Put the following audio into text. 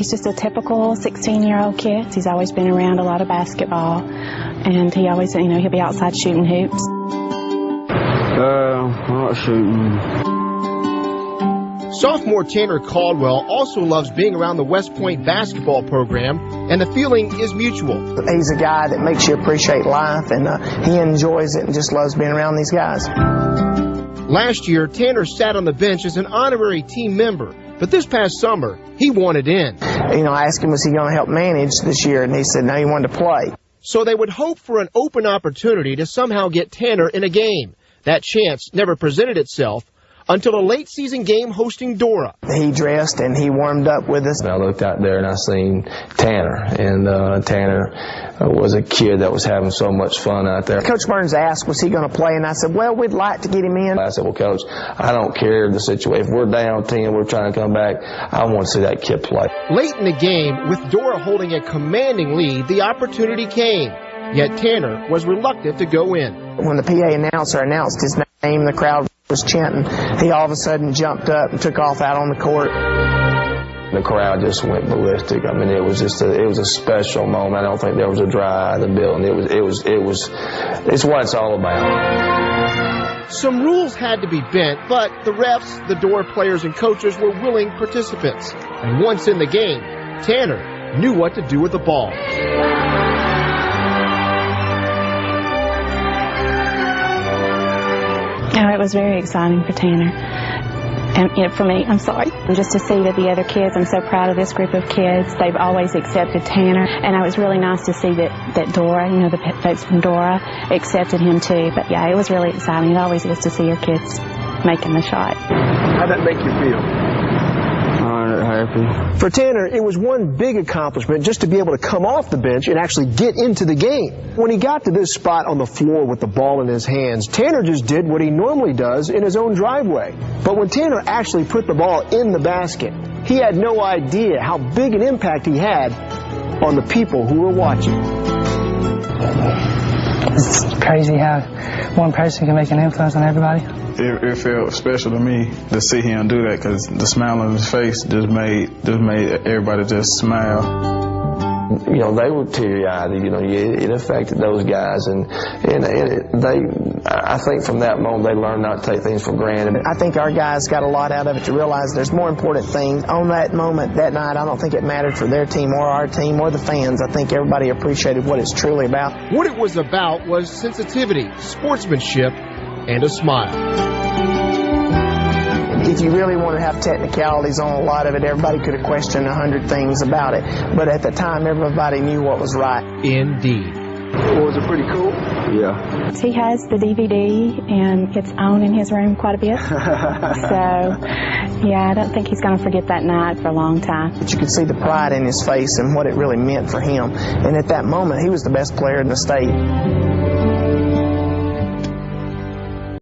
He's just a typical 16-year-old kid. He's always been around a lot of basketball, and he always, he'll be outside shooting hoops. Not shooting. Sophomore Tanner Caldwell also loves being around the West Point basketball program, and the feeling is mutual. He's a guy that makes you appreciate life, and he enjoys it and just loves being around these guys. Last year, Tanner sat on the bench as an honorary team member, but this past summer, he wanted in. I asked him, was he going to help manage this year, and he said no, he wanted to play. So they would hope for an open opportunity to somehow get Tanner in a game. That chance never presented itself until a late-season game hosting Dora. He dressed and he warmed up with us. I looked out there and I seen Tanner, and Tanner was a kid that was having so much fun out there. Coach Burns asked, was he going to play, and I said, well, we'd like to get him in. I said, well, Coach, I don't care the situation. If we're down 10, we're trying to come back, I want to see that kid play. Late in the game, with Dora holding a commanding lead, the opportunity came. Yet Tanner was reluctant to go in. When the PA announcer announced his name, the crowd was chanting. He all of a sudden jumped up and took off out on the court. The crowd just went ballistic. I mean, it was a special moment. I don't think there was a dry eye in the building. It's what it's all about. Some rules had to be bent, but the refs, the Dora players, and coaches were willing participants. And once in the game, Tanner knew what to do with the ball. It was very exciting for Tanner. And for me, I'm sorry. And just to see that the other kids, I'm so proud of this group of kids. They've always accepted Tanner. And it was really nice to see that Dora, the folks from Dora, accepted him too. But yeah, it was really exciting. It always is to see your kids making the shot. How'd that make you feel? Happy. For Tanner, it was one big accomplishment just to be able to come off the bench and actually get into the game. When he got to this spot on the floor with the ball in his hands, Tanner just did what he normally does in his own driveway. But when Tanner actually put the ball in the basket, he had no idea how big an impact he had on the people who were watching. It's crazy how one person can make an influence on everybody. It felt special to me to see him do that, because the smile on his face just made everybody just smile. They were teary-eyed. It affected those guys, and I think from that moment they learned not to take things for granted. I think our guys got a lot out of it to realize there's more important things. On that moment, that night, I don't think it mattered for their team or our team or the fans. I think everybody appreciated what it's truly about. What it was about was sensitivity, sportsmanship, and a smile. If you really want to have technicalities on a lot of it, everybody could have questioned 100 things about it. But at the time, everybody knew what was right. Indeed. Was it pretty cool? Yeah. He has the DVD, and it's on in his room quite a bit. So, yeah, I don't think he's going to forget that night for a long time. But you could see the pride in his face and what it really meant for him. And at that moment, he was the best player in the state.